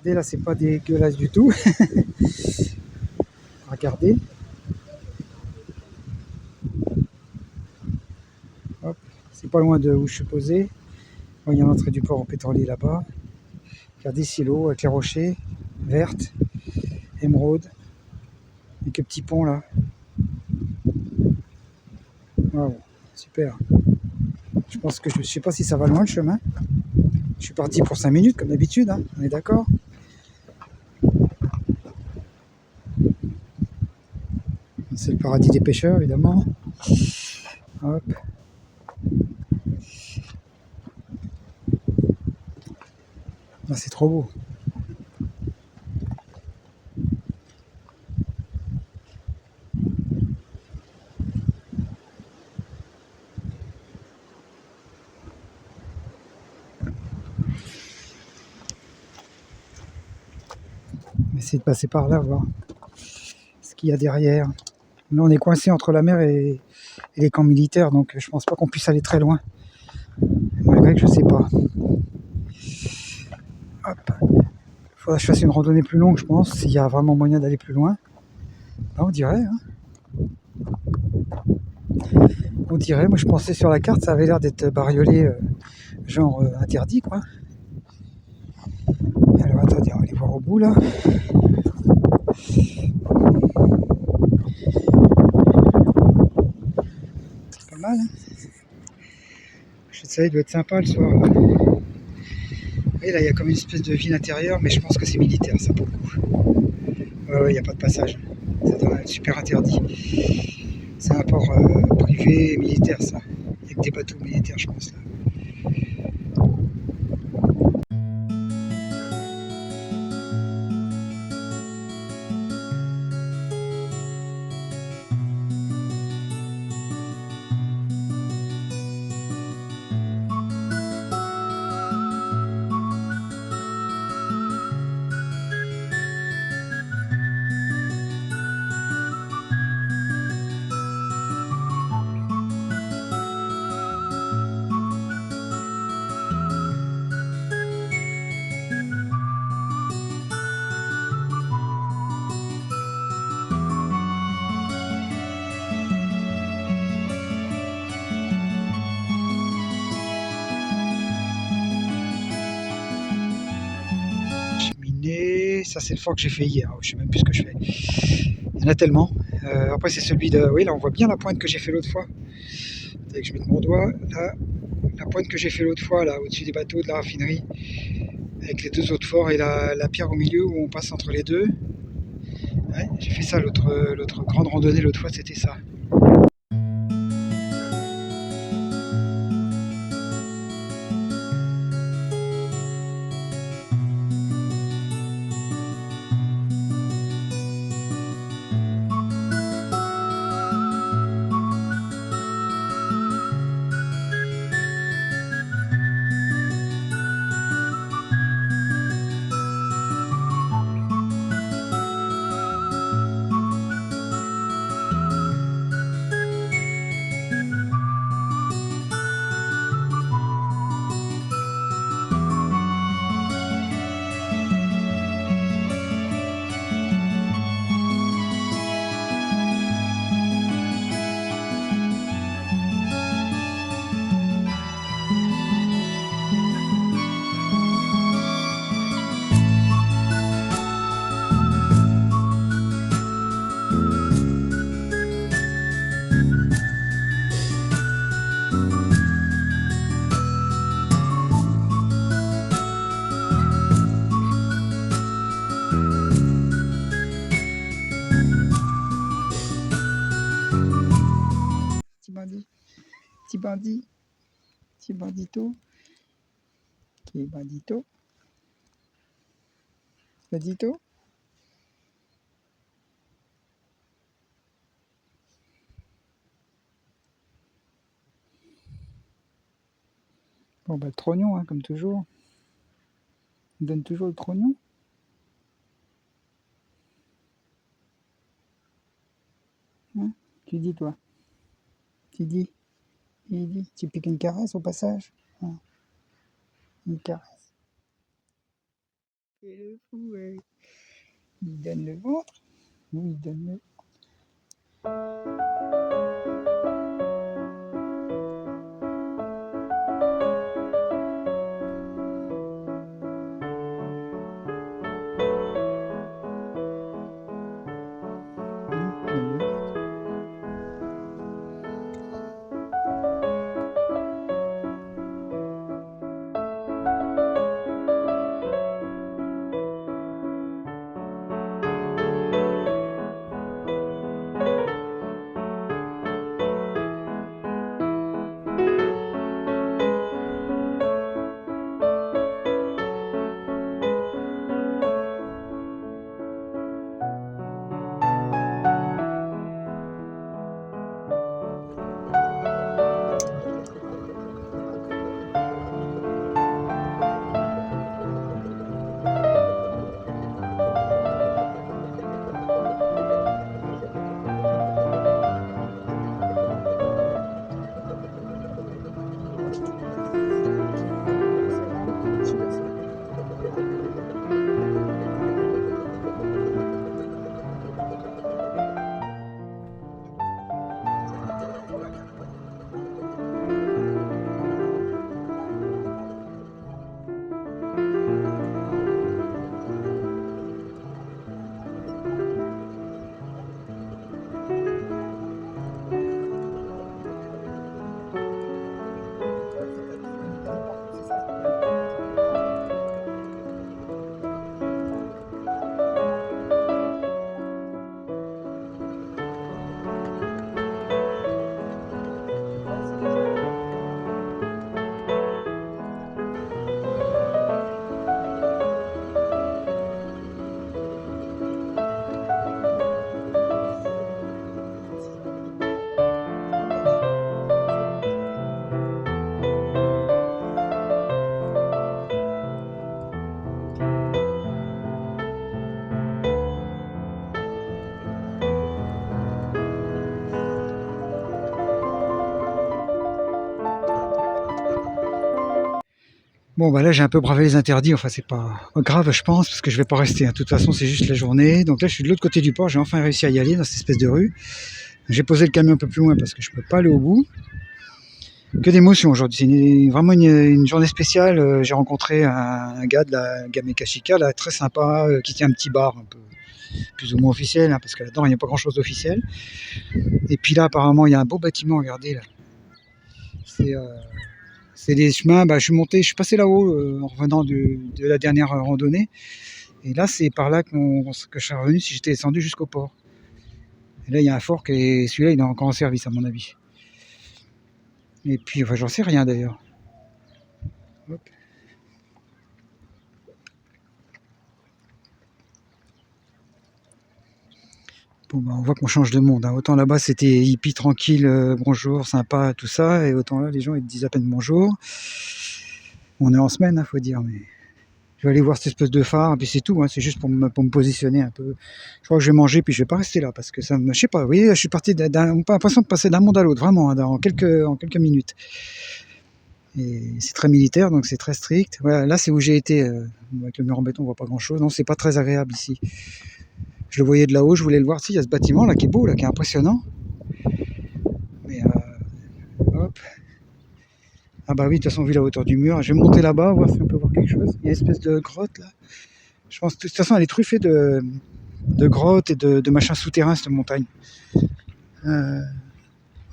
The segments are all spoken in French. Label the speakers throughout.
Speaker 1: Regardez, là, c'est pas dégueulasse du tout. Regardez. Hop, c'est pas loin de où je suis posé. Bon, il y a l'entrée du port en pétrolier là-bas. Regardez ici l'eau avec les rochers vertes, émeraude, et que petit pont là. Waouh, super. Je pense que je sais pas si ça va loin le chemin. Je suis parti pour 5 minutes comme d'habitude, hein. On est d'accord? C'est le paradis des pêcheurs évidemment. Hop. Ah, c'est trop beau. On va essayer de passer par là, voir ce qu'il y a derrière. Là, on est coincé entre la mer et les camps militaires, donc je pense pas qu'on puisse aller très loin. Malgré que je sais pas. Hop. Faudra que je fasse une randonnée plus longue, je pense, s'il y a vraiment moyen d'aller plus loin. Ah, on dirait, hein. On dirait, moi je pensais sur la carte, ça avait l'air d'être bariolé, genre interdit, quoi. Alors attendez, on va aller voir au bout là. C'est pas mal, hein. Je sais, il doit être sympa le soir. Et là, il y a comme une espèce de ville intérieure, mais je pense que c'est militaire, ça, pour le coup. Ouais, il n'y a pas de passage. Ça doit être super interdit. C'est un port privé militaire, ça. Il n'y a que des bateaux militaires, je pense, là. Cheminée, ça c'est le fort que j'ai fait hier, je sais même plus ce que je fais. Il y en a tellement. Après c'est celui de... Oui, là on voit bien la pointe que j'ai fait l'autre fois. Dès que je mette mon doigt, là, la pointe que j'ai fait l'autre fois, là, au-dessus des bateaux de la raffinerie, avec les deux autres forts et la pierre au milieu où on passe entre les deux. Ouais, j'ai fait ça l'autre grande randonnée l'autre fois, c'était ça. Petit bandit, petit bandit, petit bandito, qui est bandito, bandito. Bon bah le trognon, hein, comme toujours. On donne toujours le trognon. Hein, tu dis toi. Tu dis. Il dit. Tu piques une caresse au passage. Hein, une caresse. Et le fou, il donne le ventre ou il donne le... Bon, bah là, j'ai un peu bravé les interdits. Enfin, c'est pas grave, je pense, parce que je vais pas rester. De toute façon, c'est juste la journée. Donc là, je suis de l'autre côté du port. J'ai enfin réussi à y aller dans cette espèce de rue. J'ai posé le camion un peu plus loin parce que je peux pas aller au bout. Que d'émotions aujourd'hui. C'est vraiment une journée spéciale. J'ai rencontré un gars de la Gamekashika, là, très sympa, qui tient un petit bar un peu plus ou moins officiel, hein, parce que là-dedans, il n'y a pas grand-chose d'officiel. Et puis là, apparemment, il y a un beau bâtiment. Regardez là. C'est c'est des chemins, bah, je suis passé là-haut en revenant de la dernière randonnée. Et là, c'est par là que je serais revenu si j'étais descendu jusqu'au port. Et là, il y a un fort et celui-là, il est encore en service, à mon avis. Et puis, enfin, j'en sais rien d'ailleurs. Hop. Bon, bah, on voit qu'on change de monde, hein. Autant là-bas, c'était hippie, tranquille, bonjour, sympa, tout ça. Et autant là, les gens, ils te disent à peine bonjour. On est en semaine, hein, faut dire, mais je vais aller voir cette espèce de phare, et puis c'est tout, hein, c'est juste pour me positionner un peu. Je crois que je vais manger, puis je vais pas rester là, parce que ça me... Je sais pas, vous voyez, je suis parti on a l'impression de passer d'un monde à l'autre, vraiment, hein, en quelques minutes. Et c'est très militaire, donc c'est très strict. Voilà, là, c'est où j'ai été, avec le mur en béton, on voit pas grand-chose. Non, c'est pas très agréable ici. Je le voyais de là-haut, je voulais le voir. Si, il y a ce bâtiment là qui est beau, là, qui est impressionnant. Mais hop. Ah bah oui, de toute façon, vu la hauteur du mur, je vais monter là-bas, voir si on peut voir quelque chose. Il y a une espèce de grotte là. Je pense que de toute façon, elle est truffée de grottes et de machins souterrains, cette montagne. Euh,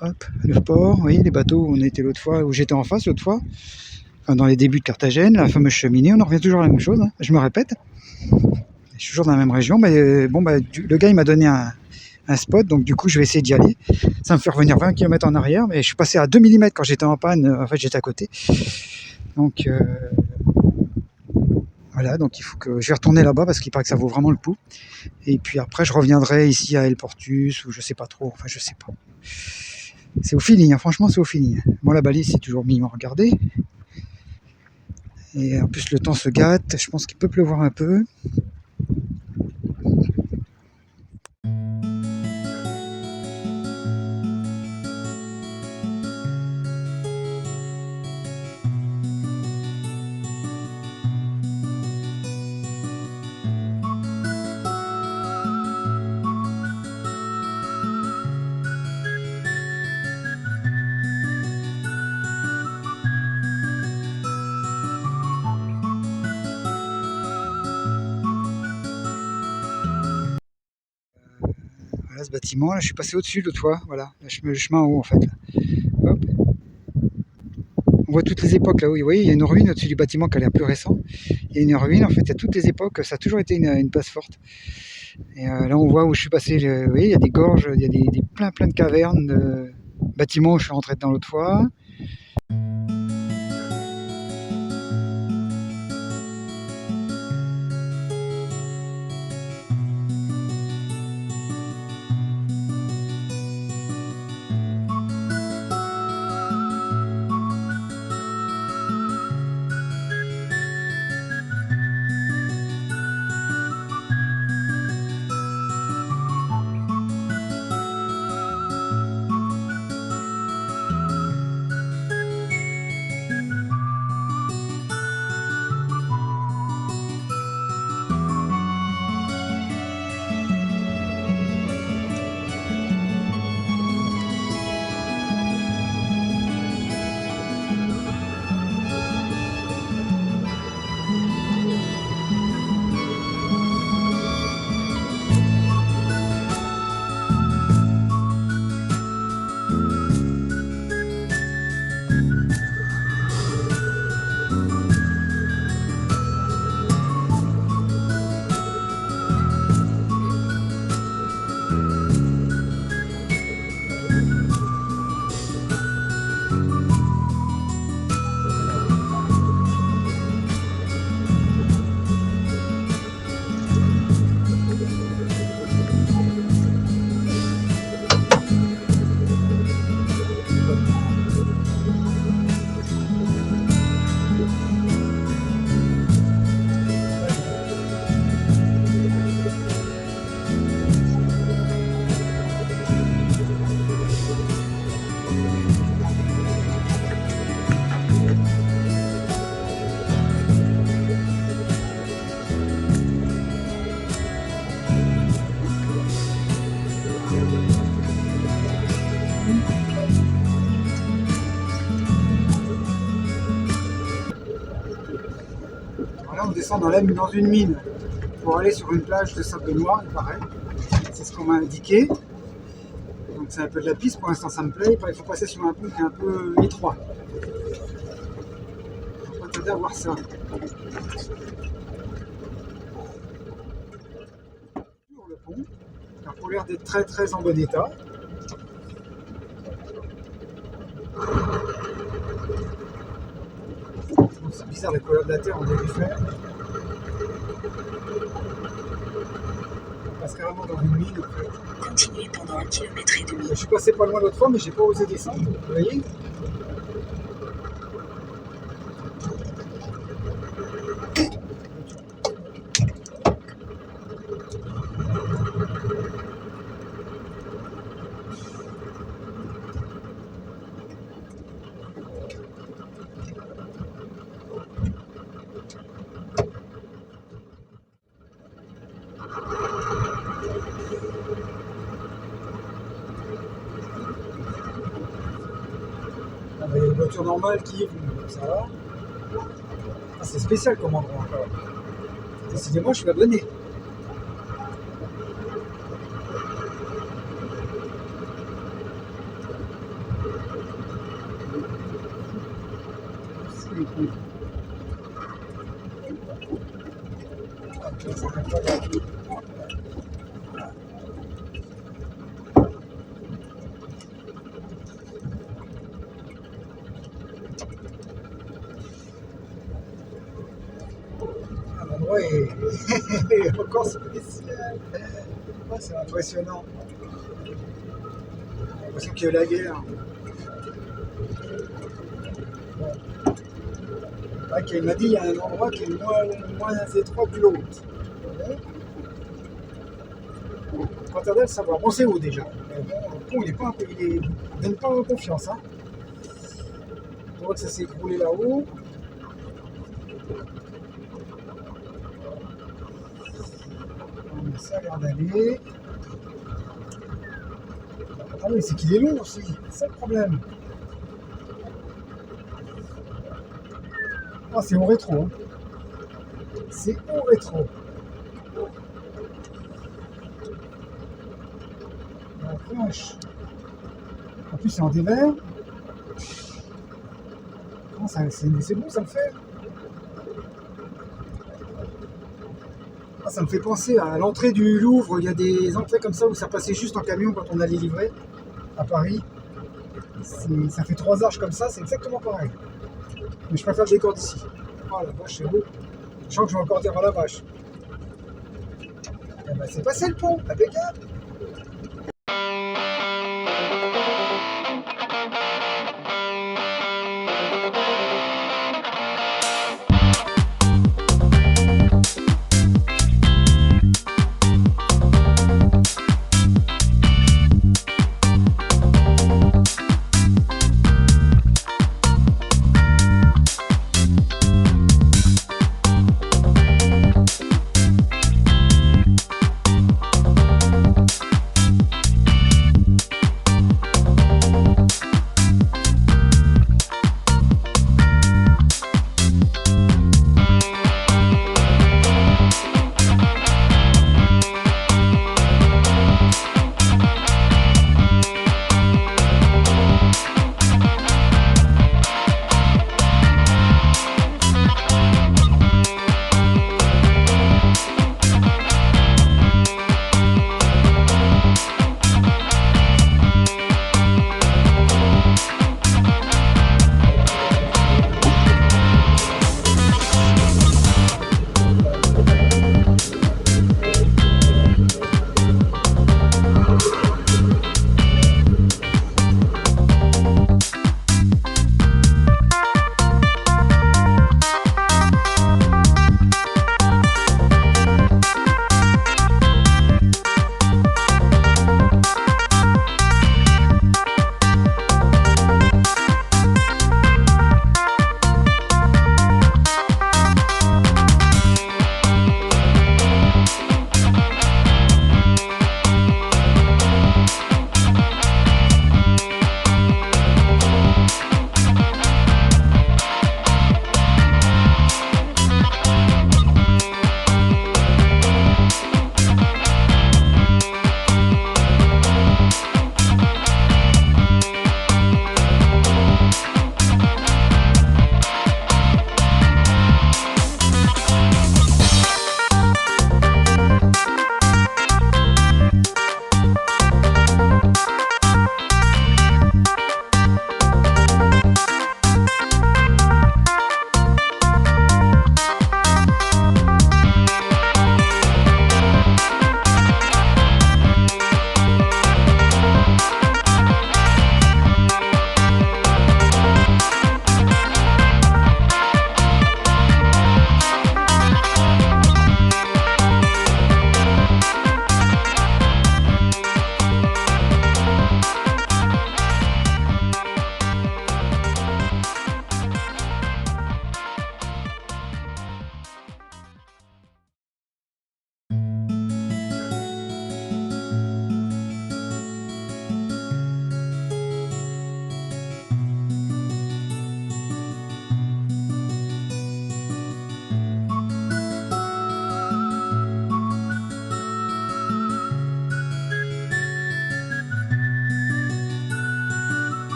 Speaker 1: hop, le port, oui, les bateaux où on était l'autre fois, où j'étais en face l'autre fois, enfin, dans les débuts de Carthagène, la fameuse cheminée, on en revient toujours à la même chose, hein. Je me répète, je suis toujours dans la même région, mais bon, bah, le gars il m'a donné un spot, donc du coup je vais essayer d'y aller. Ça me fait revenir 20 km en arrière, mais je suis passé à 2 mm quand j'étais en panne, en fait j'étais à côté. Donc voilà, donc il faut que je vais retourner là-bas parce qu'il paraît que ça vaut vraiment le coup. Et puis après je reviendrai ici à El Portus ou je sais pas trop, enfin je sais pas. C'est au feeling, hein, franchement c'est au feeling. Moi la balise c'est toujours mignon à regarder. Et en plus le temps se gâte, je pense qu'il peut pleuvoir un peu. Voilà ce bâtiment, là je suis passé au-dessus l'autre fois, voilà, le chemin en haut en fait. Là. Hop. On voit toutes les époques là-haut, vous voyez, il y a une ruine au-dessus du bâtiment qui a l'air plus récent. Il y a une ruine, en fait, il y a toutes les époques, ça a toujours été une place forte. Et là on voit où je suis passé, vous voyez, il y a des gorges, il y a plein de cavernes, de bâtiments où je suis rentré dedans l'autre fois. Voilà, on descend dans une mine pour aller sur une plage de sable noir, il paraît. C'est ce qu'on m'a indiqué. Donc c'est un peu de la piste, pour l'instant ça me plaît. Il faut passer sur un pont qui est un peu étroit. On va t'aider à voir ça. Sur le pont, qui a pour l'air d'être très en bon état. C'est bizarre, les couleurs de la terre, on dirait du fer. On passe carrément dans une mine.
Speaker 2: Continuez pendant 1,5 km.
Speaker 1: Je suis passé pas loin l'autre fois, mais j'ai pas osé descendre. Vous voyez ? Il y a une voiture normale qui est ça va. Ah, c'est spécial comme endroit encore. Décidément, je suis abonné. L'endroit est encore spécial. Oh, c'est impressionnant. J'ai l'impression qu'il y a eu la guerre. Là, il m'a dit qu'il y a un endroit qui est moins étroit que l'autre. Quand on a le savoir, bon c'est où déjà. Le pont il est pas un peu, il donne pas confiance. Hein. On voit que ça s'est écroulé là-haut. Ça a l'air d'aller. Ah oui, c'est qu'il est long aussi, c'est ça le problème. Ah, c'est au rétro. Hein. C'est au rétro. Vache. En plus, c'est en dévers. Oh, c'est bon, ça le fait. Ah, ça me fait penser à l'entrée du Louvre. Il y a des entrées comme ça où ça passait juste en camion quand on allait livrer à Paris. Ça fait 3 arches comme ça, c'est exactement pareil. Mais je préfère le décor d'ici. Oh la vache, c'est beau. Je sens que je vais encore dire à la vache. Eh ben, c'est passé le pont, impeccable.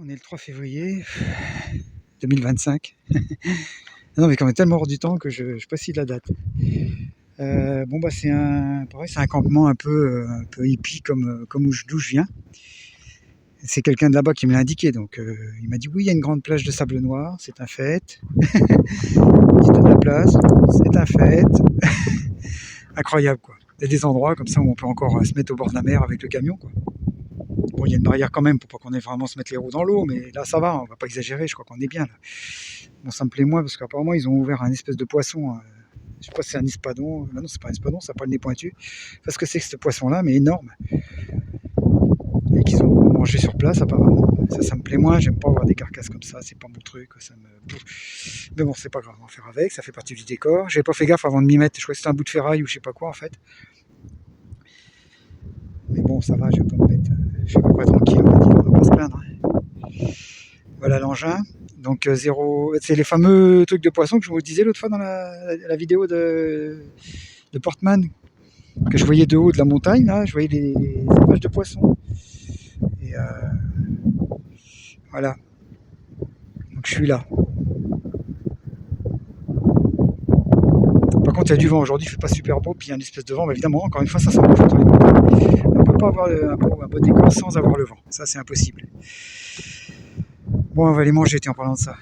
Speaker 1: On est le 3 février 2025. Non mais quand même tellement hors du temps que je ne sais pas si de la date. Bon bah c'est un campement un peu hippie comme d'où je viens. C'est quelqu'un de là-bas qui me l'a indiqué, donc il m'a dit oui, il y a une grande plage de sable noir, c'est un fait. Il y a de la place, c'est un fait. Incroyable quoi. Il y a des endroits comme ça où on peut encore se mettre au bord de la mer avec le camion quoi. Bon, il y a une barrière quand même pour pas qu'on ait vraiment se mettre les roues dans l'eau, mais là ça va, on va pas exagérer, je crois qu'on est bien là. Bon, ça me plaît moins parce qu'apparemment ils ont ouvert un espèce de poisson, je sais pas si c'est un espadon, non c'est pas un espadon, ça n'a pas le nez pointu. Parce que c'est que ce poisson là, mais énorme. Et qu'ils ont mangé sur place apparemment. Ça me plaît moins, j'aime pas avoir des carcasses comme ça, c'est pas mon truc, mais bon c'est pas grave, on va faire avec, ça fait partie du décor. J'avais pas fait gaffe avant de m'y mettre, je crois que c'était un bout de ferraille ou je sais pas quoi en fait. Mais bon ça va, je vais pas me mettre, je suis à peu près tranquille, on va dire, on va pas se plaindre. Voilà l'engin, donc c'est les fameux trucs de poisson que je vous disais l'autre fois dans la vidéo de Portman, que je voyais de haut de la montagne, là, je voyais les élevages de poissons. Et voilà. Donc je suis là. Par contre, il y a du vent aujourd'hui, il fait pas super beau, puis il y a une espèce de vent, mais évidemment, encore une fois, ça s'embouche entre les montagnes. On ne peut pas avoir un beau décor sans avoir le vent, ça c'est impossible. Bon, on va aller manger, tiens, en parlant de ça.